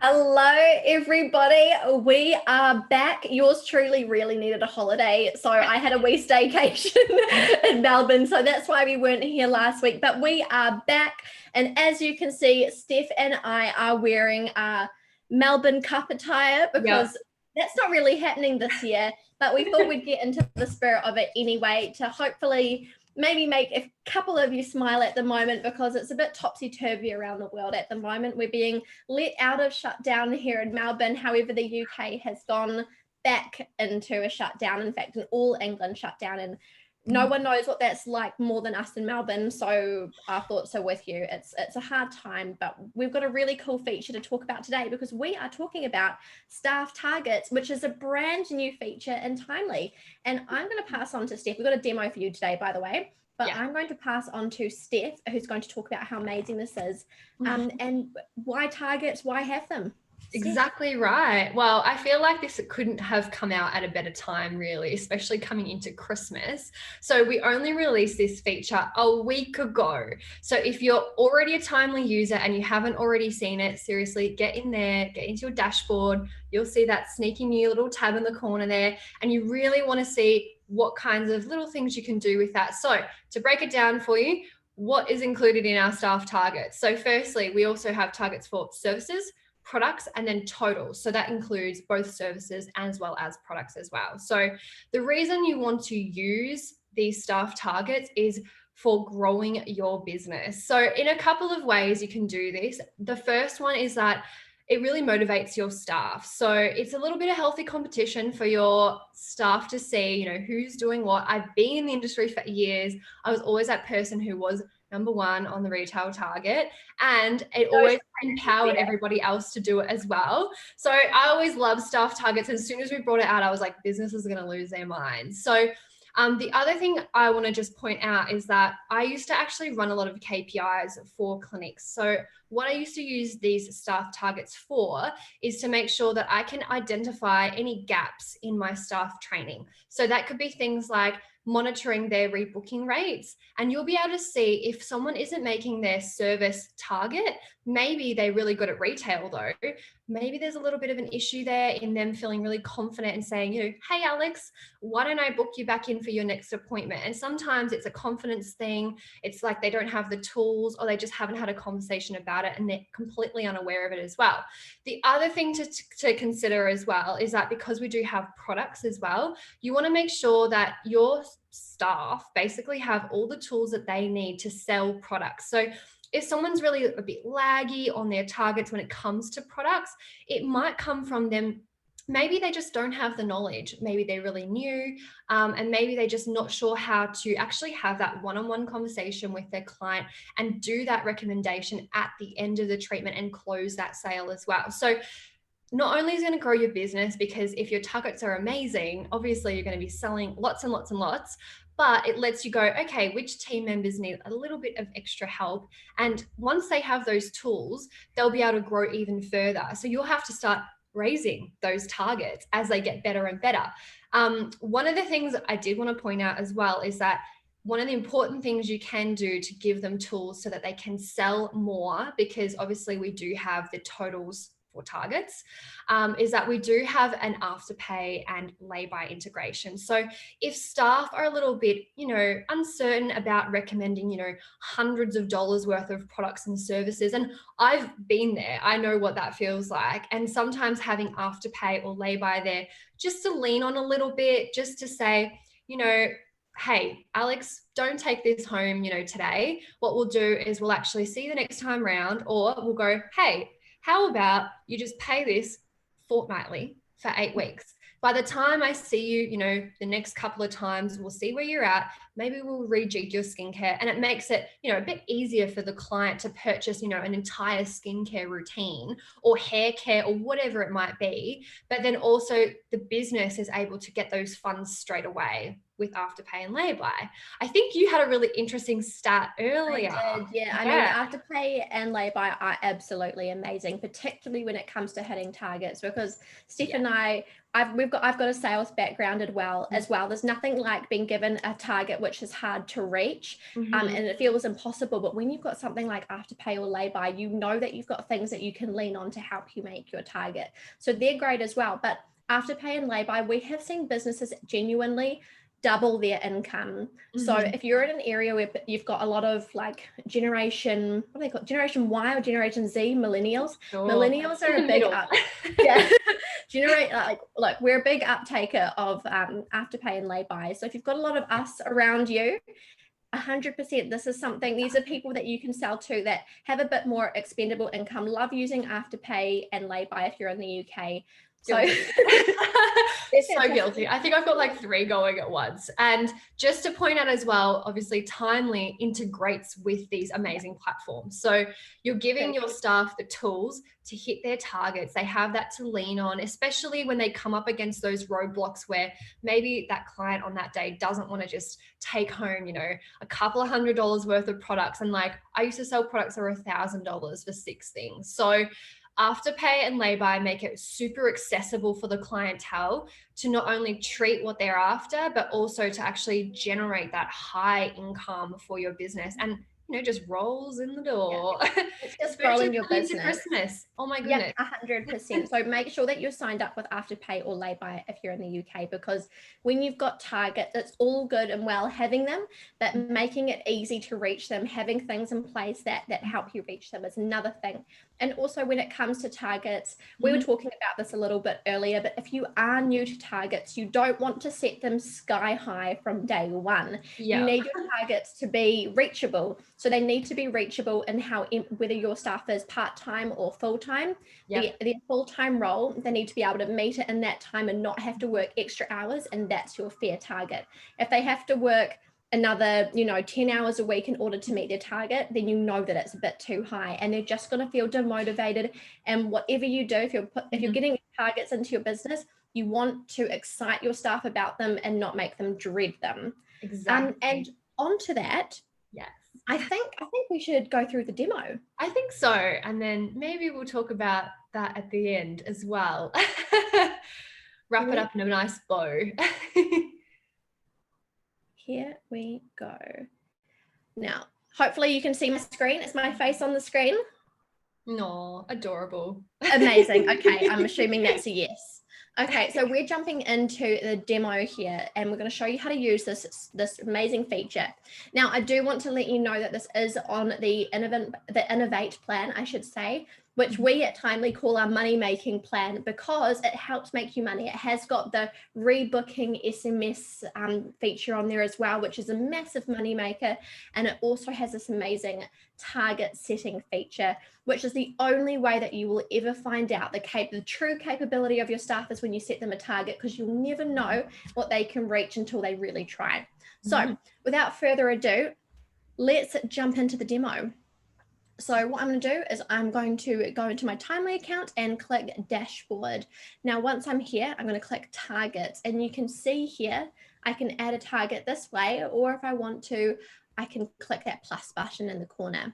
Hello, everybody. We are back. Yours truly really needed a holiday. So I had a wee staycation in Melbourne. So that's why we weren't here last week. But we are back. And as you can see, Steph and I are wearing Melbourne Cup attire Yep. because that's not really happening this year. But we thought we'd get into the spirit of it anyway to hopefully maybe make a couple of you smile at the moment because it's a bit topsy-turvy around the world at the moment. We're being let out of shutdown here in Melbourne. However, the UK has gone back into a shutdown. In fact, an all England shutdown. And no one knows what that's like more than us in Melbourne. So our thoughts are with you. It's a hard time, but we've got a really cool feature to talk about today because we are talking about staff targets, which is a brand new feature in Timely. And I'm going to pass on to Steph. We've got a demo for you today, by the way. But Yeah. I'm going to pass on to Steph, who's going to talk about how amazing this is and why targets, why have them. Exactly right. Well, I feel like this couldn't have come out at a better time, really, especially coming into Christmas. So we only released this feature a week ago. So if you're already a Timely user and you haven't already seen it, seriously, get in there, get into your dashboard. You'll see that sneaky new little tab in the corner there. And you really want to see what kinds of little things you can do with that. So to break it down for you, what is included in our staff targets? So firstly, we also have targets for services, products, and then totals. So that includes both services as well as products as well. So the reason you want to use these staff targets is for growing your business. So in a couple of ways you can do this. The first one is that it really motivates your staff. So it's a little bit of healthy competition for your staff to see, who's doing what. I've been in the industry for years. I was always that person who was number one on the retail target, and it always empowered everybody else to do it as well. So I always loved staff targets. As soon as we brought it out, I was like, businesses are going to lose their minds. So the other thing I want to just point out is that I used to actually run a lot of KPIs for clinics. So what I used to use these staff targets for is to make sure that I can identify any gaps in my staff training. So that could be things like monitoring their rebooking rates. And you'll be able to see if someone isn't making their service target, maybe they're really good at retail though. Maybe there's a little bit of an issue there in them feeling really confident and saying, hey, Alex, why don't I book you back in for your next appointment? And sometimes it's a confidence thing. It's like they don't have the tools or they just haven't had a conversation about it and they're completely unaware of it as well. The other thing to consider as well is that because we do have products as well, you want to make sure that your staff basically have all the tools that they need to sell products. So if someone's really a bit laggy on their targets when it comes to products, it might come from them. Maybe they just don't have the knowledge. Maybe they're really new, and maybe they're just not sure how to actually have that one-on-one conversation with their client and do that recommendation at the end of the treatment and close that sale as well. So not only is it going to grow your business, because if your targets are amazing, obviously you're going to be selling lots and lots and lots, but it lets you go, okay, which team members need a little bit of extra help? And once they have those tools, they'll be able to grow even further. So you'll have to start raising those targets as they get better and better. One of the things I did want to point out as well is that one of the important things you can do to give them tools so that they can sell more, because obviously we do have the totals for targets, is that we do have an afterpay and lay-by integration. So if staff are a little bit, uncertain about recommending, hundreds of dollars worth of products and services, and I've been there, I know what that feels like. And sometimes having afterpay or lay-by there just to lean on a little bit, just to say, hey, Alex, don't take this home, today. What we'll do is we'll actually see you the next time round, or we'll go, hey, how about you just pay this fortnightly for 8 weeks? By the time I see you, the next couple of times, we'll see where you're at. Maybe we'll rejig your skincare, and it makes it, a bit easier for the client to purchase, an entire skincare routine or hair care or whatever it might be. But then also the business is able to get those funds straight away. with Afterpay and Lay-by. I think you had a really interesting stat earlier. I did, yeah. I mean, Afterpay and Lay-by are absolutely amazing, particularly when it comes to hitting targets, because Steph and I've got a sales background as well. There's nothing like being given a target which is hard to reach, and it feels impossible. But when you've got something like Afterpay or Lay-by, you know that you've got things that you can lean on to help you make your target. So they're great as well. But Afterpay and Lay-by, we have seen businesses genuinely double their income. So if you're in an area where you've got a lot of like generation, what do they call it? Generation Y or Generation Z, millennials. Millennials are a big up. Look, we're a big uptaker of Afterpay and Lay-by. So if you've got a lot of us around you, 100%, this is something, these are people that you can sell to that have a bit more expendable income, love using Afterpay and Lay-by if you're in the UK. So so guilty. I think I've got like 3 going at once. And just to point out as well, obviously Timely integrates with these amazing platforms. So you're giving your staff the tools to hit their targets. They have that to lean on, especially when they come up against those roadblocks where maybe that client on that day doesn't want to just take home, a couple of $100 worth of products. And like, I used to sell products that were $1,000 for 6 things. So Afterpay and Lay-by make it super accessible for the clientele to not only treat what they're after, but also to actually generate that high income for your business and, just rolls in the door. It's just growing your business. Christmas. Oh my goodness. Yeah, 100%. So make sure that you're signed up with Afterpay or Lay-by if you're in the UK, because when you've got targets, it's all good and well having them, but making it easy to reach them, having things in place that help you reach them is another thing. And also when it comes to targets, we were talking about this a little bit earlier, but if you are new to targets, you don't want to set them sky high from day one. You need your targets to be reachable. So they need to be reachable in whether your staff is part-time or full-time. Their full-time role, they need to be able to meet it in that time and not have to work extra hours, and that's your fair target. If they have to work another 10 hours a week in order to meet their target, then you know that it's a bit too high and they're just going to feel demotivated. And whatever you do, if you're getting targets into your business, you want to excite your staff about them and not make them dread them. Exactly. And onto that, I think we should go through the demo. I think so, and then maybe we'll talk about that at the end as well. Wrap it up in a nice bow. Here we go. Now, hopefully you can see my screen. Is my face on the screen? No, adorable. Amazing. Okay, I'm assuming that's a yes. Okay, so we're jumping into the demo here and we're going to show you how to use this amazing feature. Now, I do want to let you know that this is on the Innovate plan, I should say, which we at Timely call our money-making plan because it helps make you money. It has got the rebooking SMS feature on there as well, which is a massive money maker. And it also has this amazing target setting feature, which is the only way that you will ever find out the true capability of your staff is when you set them a target, because you'll never know what they can reach until they really try. So without further ado, let's jump into the demo. So what I'm going to do is I'm going to go into my Timely account and click dashboard. Now, once I'm here, I'm going to click targets, and you can see here, I can add a target this way, or if I want to, I can click that plus button in the corner.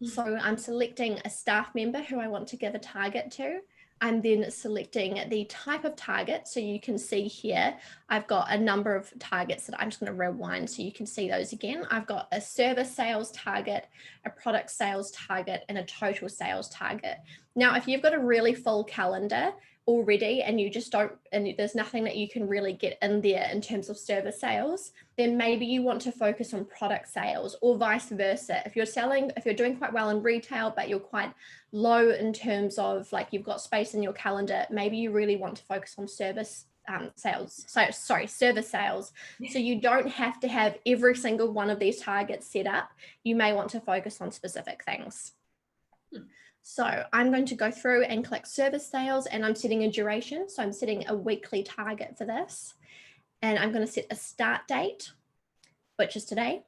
So I'm selecting a staff member who I want to give a target to. I'm then selecting the type of target. So you can see here, I've got a number of targets that I'm just going to rewind so you can see those again. I've got a service sales target, a product sales target, and a total sales target. Now, if you've got a really full calendar already and you just don't, and there's nothing that you can really get in there in terms of service sales, then maybe you want to focus on product sales, or vice versa. If you're doing quite well in retail, but you're quite low in terms of like you've got space in your calendar, maybe you really want to focus on service sales. So you don't have to have every single one of these targets set up. You may want to focus on specific things. So I'm going to go through and click service sales, and I'm setting a duration. So I'm setting a weekly target for this, and I'm going to set a start date, which is today,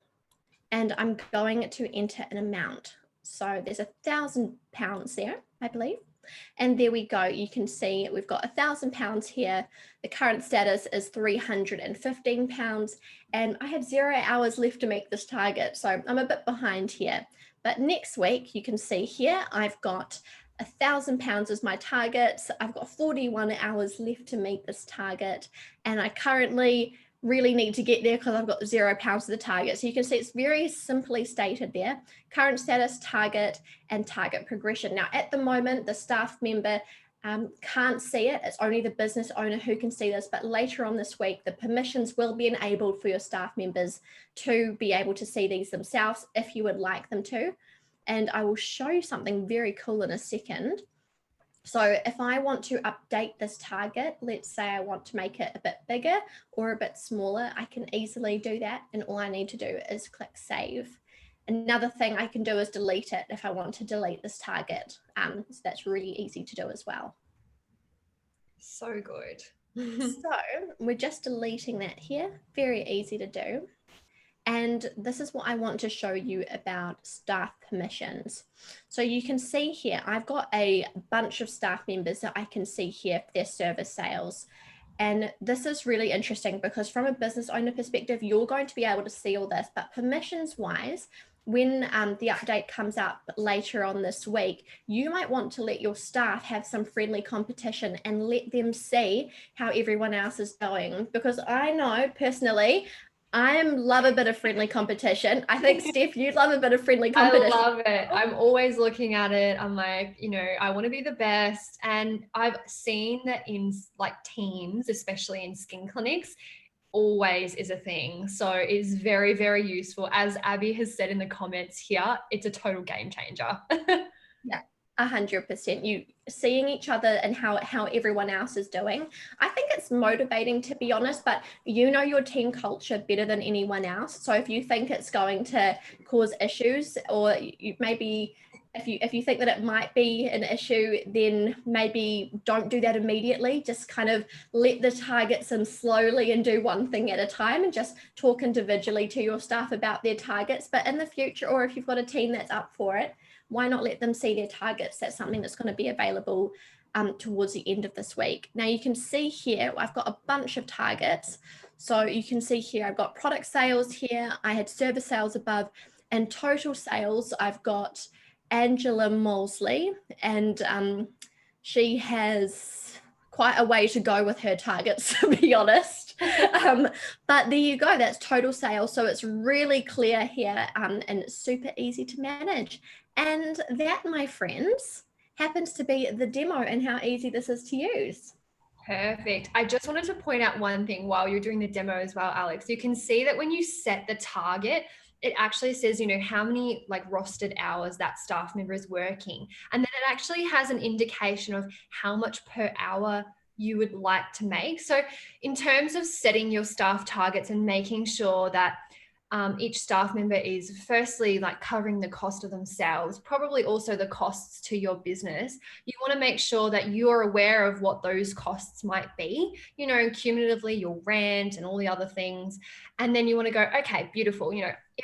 and I'm going to enter an amount. So there's £1,000 there, I believe. And there we go. You can see we've got £1,000 here. The current status is £315, and I have 0 hours left to make this target. So I'm a bit behind here. But next week, you can see here, I've got £1,000 as my target. So I've got 41 hours left to meet this target. And I currently really need to get there because I've got £0 to the target. So you can see it's very simply stated there: current status, target, and target progression. Now, at the moment, the staff member can't see it. It's only the business owner who can see this, but later on this week, the permissions will be enabled for your staff members to be able to see these themselves if you would like them to. And I will show you something very cool in a second. So if I want to update this target, let's say I want to make it a bit bigger or a bit smaller, I can easily do that. And all I need to do is click save. Another thing I can do is delete it if I want to delete this target. So that's really easy to do as well. So good. So we're just deleting that here. Very easy to do. And this is what I want to show you about staff permissions. So you can see here, I've got a bunch of staff members that I can see here for their service sales. And this is really interesting because from a business owner perspective, you're going to be able to see all this, but permissions wise, when the update comes up later on this week, you might want to let your staff have some friendly competition and let them see how everyone else is going. Because I know personally, I love a bit of friendly competition. I think, Steph, you love a bit of friendly competition. I love it. I'm always looking at it. I'm like, I want to be the best. And I've seen that in like teams, especially in skin clinics, always is a thing. So it's very, very useful. As Abby has said in the comments here, it's a total game changer. Yeah. 100%. You seeing each other and how everyone else is doing. I think it's motivating, to be honest, but you know your team culture better than anyone else. So if you think it's going to cause issues, or you maybe if you think that it might be an issue, then maybe don't do that immediately. Just kind of let the targets in slowly and do one thing at a time, and just talk individually to your staff about their targets. But in the future, or if you've got a team that's up for it, why not let them see their targets? That's something that's going to be available towards the end of this week. Now you can see here, I've got a bunch of targets. So you can see here, I've got product sales here. I had service sales above, and total sales. I've got Angela Molesley, and she has quite a way to go with her targets, to be honest. But there you go, that's total sales. So it's really clear here, and it's super easy to manage. And that, my friends, happens to be the demo and how easy this is to use. Perfect. I just wanted to point out one thing while you're doing the demo as well, Alex. You can see that when you set the target, it actually says, how many like rostered hours that staff member is working. And then it actually has an indication of how much per hour you would like to make. So in terms of setting your staff targets and making sure that each staff member is firstly like covering the cost of themselves, probably also the costs to your business. You want to make sure that you're aware of what those costs might be, cumulatively your rent and all the other things. And then you want to go, okay, beautiful.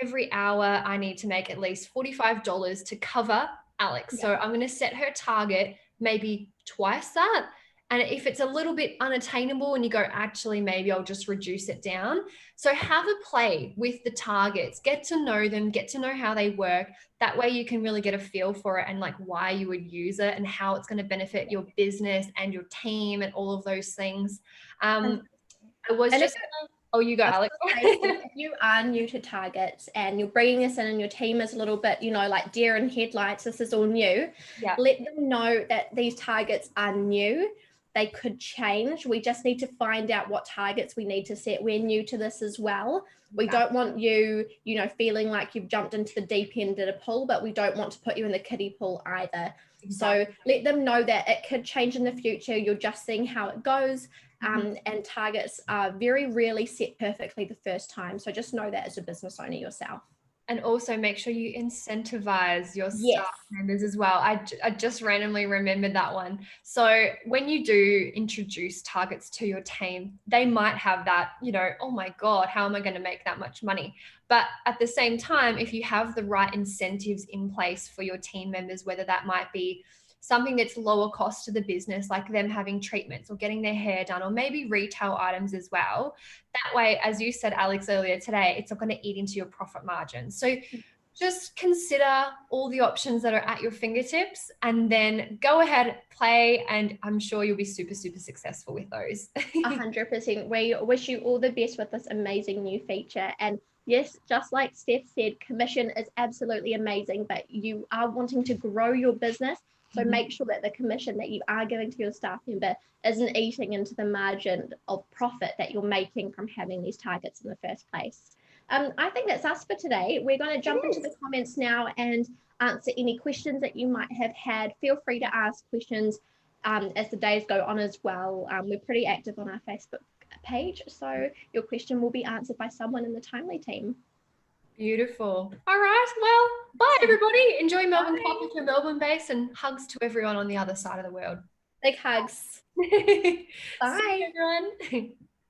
Every hour I need to make at least $45 to cover Alex. Yeah. So I'm going to set her target maybe twice that. And if it's a little bit unattainable and you go, actually, maybe I'll just reduce it down. So have a play with the targets, get to know them, get to know how they work. That way you can really get a feel for it and like why you would use it and how it's going to benefit your business and your team and all of those things. You go, Alex. If you are new to targets and you're bringing this in and your team is a little bit, like deer in headlights, this is all new. Yeah. Let them know that these targets are new. They could change. We just need to find out what targets we need to set. We're new to this as well. We don't want you, feeling like you've jumped into the deep end at a pool, but we don't want to put you in the kiddie pool either. Exactly. So let them know that it could change in the future. You're just seeing how it goes. And targets are very rarely set perfectly the first time. So just know that as a business owner yourself. And also make sure you incentivize your staff members as well. I just randomly remembered that one. So when you do introduce targets to your team, they might have that, oh my God, how am I going to make that much money? But at the same time, if you have the right incentives in place for your team members, whether that might be something that's lower cost to the business, like them having treatments or getting their hair done, or maybe retail items as well. That way, as you said, Alex, earlier today, it's not going to eat into your profit margin. So just consider all the options that are at your fingertips and then go ahead, play, and I'm sure you'll be super, super successful with those. 100%. We wish you all the best with this amazing new feature. And yes, just like Steph said, commission is absolutely amazing, but you are wanting to grow your business. So make sure that the commission that you are giving to your staff member isn't eating into the margin of profit that you're making from having these targets in the first place. I think that's us for today. We're going to jump into the comments now and answer any questions that you might have had. Feel free to ask questions as the days go on as well. We're pretty active on our Facebook page, so your question will be answered by someone in the Timely team. Beautiful. All right. Well, bye everybody. Enjoy Melbourne Cup if you're Melbourne based, and hugs to everyone on the other side of the world. Big hugs. Bye. Bye. See you, everyone.